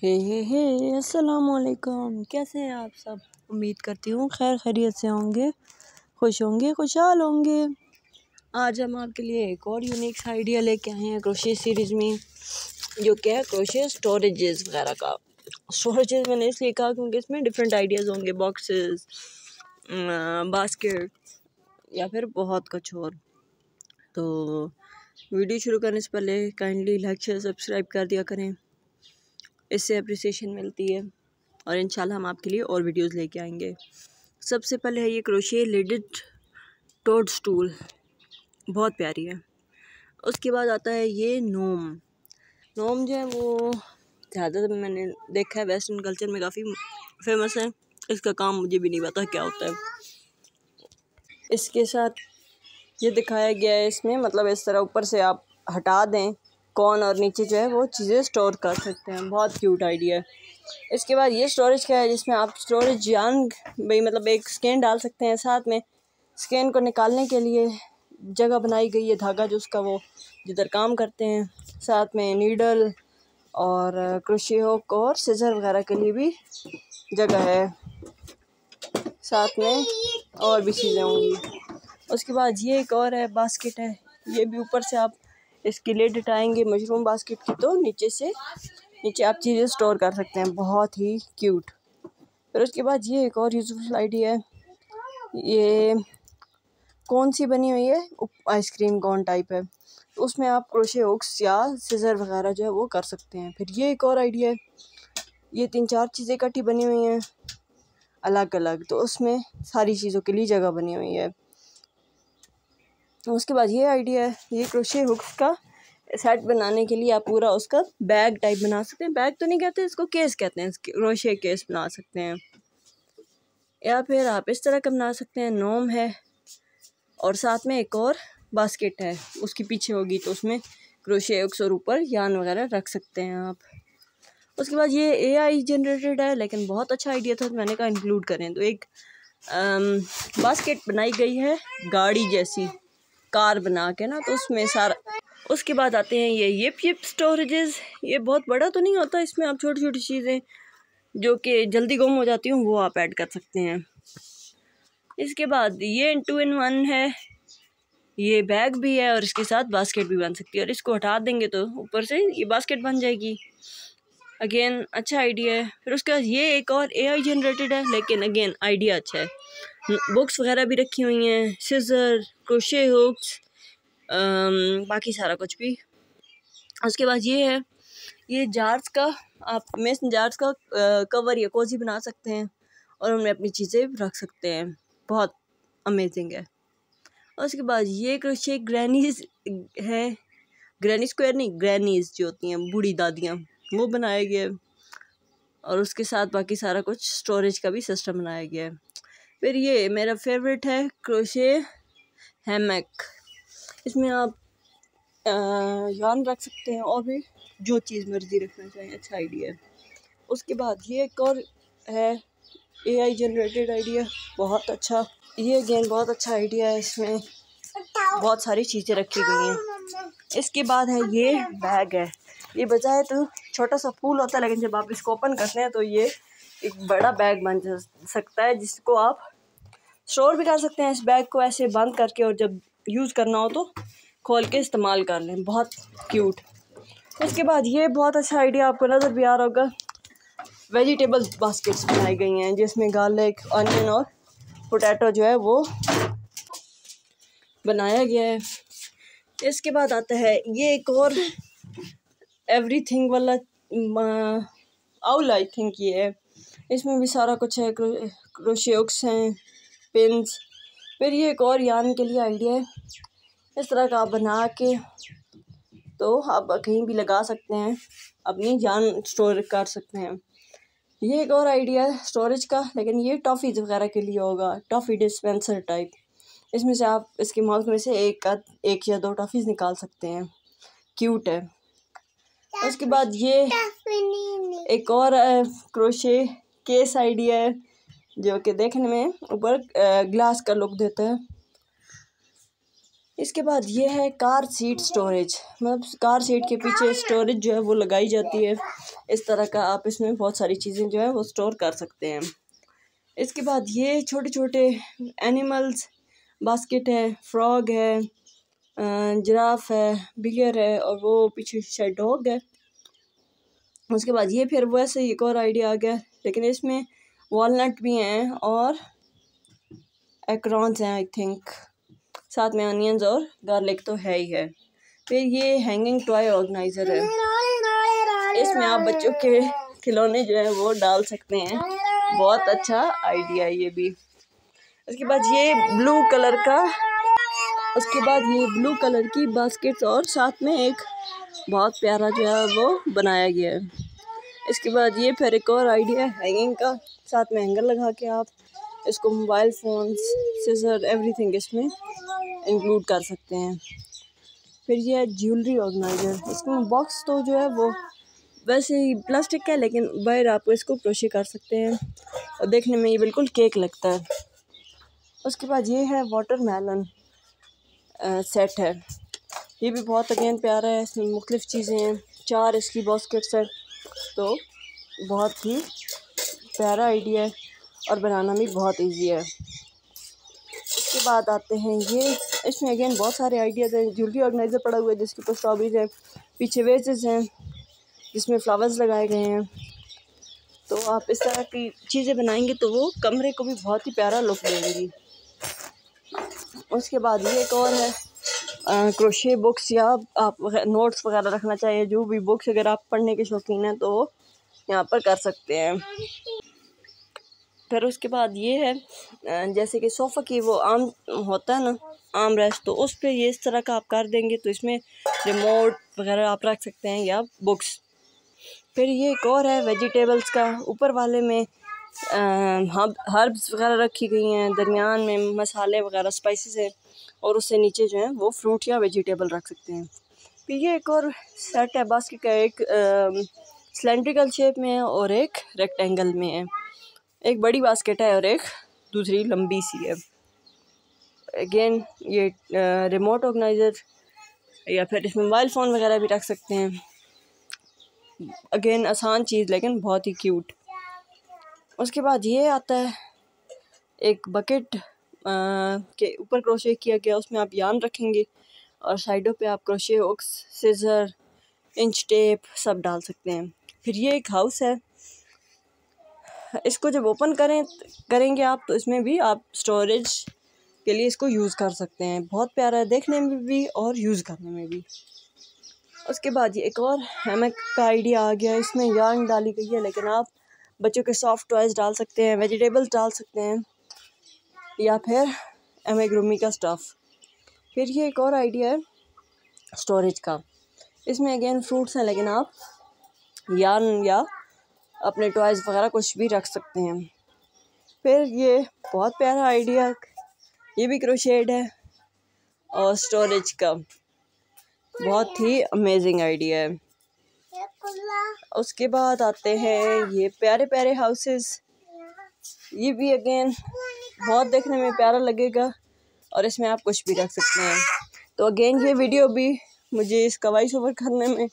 हे अस्सलाम वालेकुम। कैसे हैं आप सब? उम्मीद करती हूँ खैर खैरियत से होंगे, खुश होंगे, खुशहाल होंगे। आज हम आपके लिए एक और यूनिक आइडिया लेके आए हैं क्रोशे सीरीज़ में, जो क्या है क्रोशे स्टोरेजेस वगैरह का। स्टोरेजेस मैंने इसलिए कहा क्योंकि इसमें डिफरेंट आइडियाज़ होंगे, बॉक्सेस, बास्केट या फिर बहुत कुछ और। तो वीडियो शुरू करने से पहले काइंडली लाइक शेयर सब्सक्राइब कर दिया करें, इससे अप्रिसिएशन मिलती है और इंशाल्लाह हम आपके लिए और वीडियोस लेके आएंगे। सबसे पहले है ये क्रोशे लिडेड टोड स्टूल, बहुत प्यारी है। उसके बाद आता है ये नोम जो है वो ज़्यादातर मैंने देखा है वेस्टर्न कल्चर में काफ़ी फेमस है। इसका काम मुझे भी नहीं पता क्या होता है। इसके साथ ये दिखाया गया है इसमें, मतलब इस तरह ऊपर से आप हटा दें कौन और नीचे जो है वो चीज़ें स्टोर कर सकते हैं। बहुत क्यूट आइडिया है। इसके बाद ये स्टोरेज का है, जिसमें आप स्टोरेज भाई मतलब एक स्कैन डाल सकते हैं। साथ में स्कैन को निकालने के लिए जगह बनाई गई है, धागा जो उसका वो जिधर काम करते हैं। साथ में नीडल और क्रोशे हुक और सिजर वगैरह के लिए भी जगह है। साथ में और भी चीज़ें होंगी। उसके बाद ये एक और है, बास्केट है। ये भी ऊपर से आप इसकी लिड हटाएंगे मशरूम बास्केट की, तो नीचे आप चीज़ें स्टोर कर सकते हैं। बहुत ही क्यूट। फिर उसके बाद ये एक और यूज़फुल आइडिया है। ये कौन सी बनी हुई है, आइसक्रीम कौन टाइप है, उसमें आप क्रोशे हुक्स या सिजर वगैरह जो है वो कर सकते हैं। फिर ये एक और आइडिया है, ये 3-4 चीज़ें इकट्ठी बनी हुई हैं अलग अलग, तो उसमें सारी चीज़ों के लिए जगह बनी हुई है। उसके बाद ये आइडिया है, ये क्रोशे हुक्स का सेट बनाने के लिए आप पूरा उसका बैग टाइप बना सकते हैं। बैग तो नहीं कहते इसको, केस कहते हैं। क्रोशे केस बना सकते हैं, या फिर आप इस तरह का बना सकते हैं। नोम है और साथ में एक और बास्केट है, उसकी पीछे होगी, तो उसमें क्रोशे हुक्स और ऊपर यान वगैरह रख सकते हैं आप। उसके बाद ये AI जनरेटेड है, लेकिन बहुत अच्छा आइडिया था तो मैंने कहा इंक्लूड करें। तो एक बास्केट बनाई गई है गाड़ी जैसी, कार बना के ना, तो उसमें सारा। उसके बाद आते हैं ये यिप स्टोरेजेस। ये बहुत बड़ा तो नहीं होता, इसमें आप छोटी छोटी चीज़ें जो कि जल्दी गुम हो जाती हूँ वो आप ऐड कर सकते हैं। इसके बाद ये 2-in-1 है, ये बैग भी है और इसके साथ बास्केट भी बन सकती है। और इसको हटा देंगे तो ऊपर से ये बास्केट बन जाएगी। अगेन अच्छा आइडिया है। फिर उसके बाद ये एक और AI जनरेटेड है, लेकिन अगेन आइडिया अच्छा है। बुक्स वगैरह भी रखी हुई हैं, सिजर, क्रोशे हुक्स, बाकी सारा कुछ भी। उसके बाद ये है, ये जार्स का आप मेसन जार्स का कवर या कोजी बना सकते हैं और उनमें अपनी चीज़ें रख सकते हैं। बहुत अमेजिंग है। उसके बाद ये क्रोशे ग्रैनीज है, ग्रैनी स्क्वायर नहीं, ग्रैनीज जो होती हैं बूढ़ी दादियाँ, वो बनाया गया है। और उसके साथ बाकी सारा कुछ स्टोरेज का भी सिस्टम बनाया गया है। फिर ये मेरा फेवरेट है क्रोशे हैमक। इसमें आप यान रख सकते हैं और भी जो चीज़ मर्जी रखना चाहें। अच्छा आइडिया है। उसके बाद ये एक और है AI जनरेटेड आइडिया, बहुत अच्छा। ये अगेन बहुत अच्छा आइडिया है, इसमें बहुत सारी चीज़ें रखी गई हैं। इसके बाद है ये बैग है। ये बजाय तो छोटा सा फूल होता है, लेकिन जब आप इसको ओपन करते हैं तो ये एक बड़ा बैग बन सकता है, जिसको आप स्टोर भी कर सकते हैं। इस बैग को ऐसे बंद करके, और जब यूज़ करना हो तो खोल के इस्तेमाल कर लें। बहुत क्यूट। उसके बाद ये बहुत अच्छा आइडिया, आपको नज़र भी आ रहा होगा, वेजिटेबल बास्केट्स बनाई गई हैं, जिसमें गार्लिक, ऑनियन और पोटैटो जो है वो बनाया गया है। इसके बाद आता है ये एक और एवरीथिंग वाला आउल, आई थिंक ये है। इसमें भी सारा कुछ है, क्रोशे हुक्स हैं, पिन्स। फिर ये एक और यान के लिए आइडिया है, इस तरह का आप बना के तो आप कहीं भी लगा सकते हैं, अपनी जान स्टोर कर सकते हैं। ये एक और आइडिया है स्टोरेज का, लेकिन ये टॉफ़ीज़ वगैरह के लिए होगा, टॉफ़ी डिस्पेंसर टाइप। इसमें से आप इसके माउथ में से एक या 2 टॉफ़ीज़ निकाल सकते हैं। क्यूट है। उसके बाद ये एक और क्रोशे केस आइडिया है, जो कि देखने में ऊपर ग्लास का लुक देता है। इसके बाद ये है कार सीट स्टोरेज, मतलब कार सीट के पीछे स्टोरेज जो है वो लगाई जाती है। इस तरह का आप इसमें बहुत सारी चीज़ें जो है वो स्टोर कर सकते हैं। इसके बाद ये छोटे छोटे एनिमल्स बास्केट है, फ्रॉग है, जिराफ है, बियर है और वो पीछे शायद डॉग है। उसके बाद ये फिर वैसे ही एक और आइडिया आ गया, लेकिन इसमें वॉलनट भी हैं और एक्रोन्स हैं आई थिंक, साथ में अनियंस और गार्लिक तो है ही है। फिर ये हैंगिंग टॉय ऑर्गेनाइज़र है, इसमें आप बच्चों के खिलौने जो है वो डाल सकते हैं, बहुत अच्छा आइडिया है ये भी। उसके बाद ये ब्लू कलर की बास्केट्स और साथ में एक बहुत प्यारा जो है वो बनाया गया है। इसके बाद ये फिर एक और आइडिया है हैंगिंग का, साथ में हैंगर लगा के आप इसको मोबाइल फ़ोन्स, सीजर, एवरीथिंग इसमें इंक्लूड कर सकते हैं। फिर ये है ज्वेलरी ऑर्गेनाइज़र, इसमें बॉक्स तो जो है वो वैसे ही प्लास्टिक का है, लेकिन बाहर आप इसको क्रोशे कर सकते हैं और देखने में ये बिल्कुल केक लगता है। उसके बाद ये है वाटरमेलन सेट है, ये भी बहुत अगेन प्यारा है, इसमें मुख्तलिफ़ चीज़ें हैं, 4 इसकी बास्केट्स है, तो बहुत ही प्यारा आइडिया है और बनाना भी बहुत इजी है। उसके बाद आते हैं ये, इसमें अगेन बहुत सारे आइडियाज़ हैं। ज्वेलरी ऑर्गेनाइज़र पड़ा हुआ है जिसके ऊपर स्ट्रॉबेरीज है, पीछे वेजेस हैं जिसमें फ्लावर्स लगाए गए हैं। तो आप इस तरह की चीज़ें बनाएंगे तो वो कमरे को भी बहुत ही प्यारा लुक देंगी। उसके बाद ये एक और है क्रोशे बुक्स, या आप नोट्स वगैरह रखना चाहिए, जो भी बुक्स अगर आप पढ़ने के शौकीन हैं तो यहाँ पर कर सकते हैं। फिर उसके बाद ये है जैसे कि सोफ़ा की वो आम होता है ना, आर्म रेस्ट, तो उस पर ये इस तरह का आप कर देंगे तो इसमें रिमोट वगैरह आप रख सकते हैं या बुक्स। फिर ये एक और है वेजिटेबल्स का, ऊपर वाले में हर्ब्स वगैरह रखी गई हैं, दरमियान में मसाले वगैरह स्पाइसेस है, और उससे नीचे जो है वो फ्रूट या वेजिटेबल रख सकते हैं। फिर ये एक और सेट है बास्केट का, एक सिलेंड्रिकल शेप में है और एक रेक्टेंगल में है, एक बड़ी बास्केट है और एक दूसरी लंबी सी है। अगेन ये रिमोट ऑर्गेनाइज़र या फिर इसमें मोबाइल फ़ोन वगैरह भी रख सकते हैं। अगेन आसान चीज़ लेकिन बहुत ही क्यूट। उसके बाद ये आता है एक बकेट के ऊपर क्रोशे किया गया, उसमें आप यार्न रखेंगे और साइडों पे आप crochet hooks, scissor, inch tape सब डाल सकते हैं। फिर ये एक हाउस है, इसको जब ओपन करेंगे आप तो इसमें भी आप स्टोरेज के लिए इसको यूज़ कर सकते हैं। बहुत प्यारा है देखने में भी और यूज़ करने में भी। उसके बाद ये एक और हैमक का आइडिया आ गया, इसमें यार्न डाली गई है, लेकिन आप बच्चों के सॉफ्ट टॉयज़ डाल सकते हैं, वेजिटेबल्स डाल सकते हैं या फिर एमेग्रोमी का स्टफ़। फिर ये एक और आइडिया है स्टोरेज का, इसमें अगेन फ्रूट्स हैं, लेकिन आप यार्न या अपने टॉयज़ वगैरह कुछ भी रख सकते हैं। फिर ये बहुत प्यारा आइडिया, ये भी क्रोशेड है और स्टोरेज का बहुत ही अमेजिंग आइडिया है। उसके बाद आते हैं ये प्यारे प्यारे हाउसेस, ये भी अगेन बहुत देखने में प्यारा लगेगा और इसमें आप कुछ भी रख सकते हैं। तो अगेन ये वीडियो भी मुझे इसका वॉइस ओवर करने में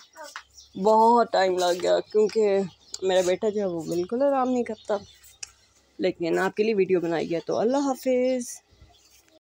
बहुत टाइम लग गया, क्योंकि मेरा बेटा जो है वो बिल्कुल आराम नहीं करता, लेकिन आपके लिए वीडियो बनाई है। तो अल्लाह हाफिज़।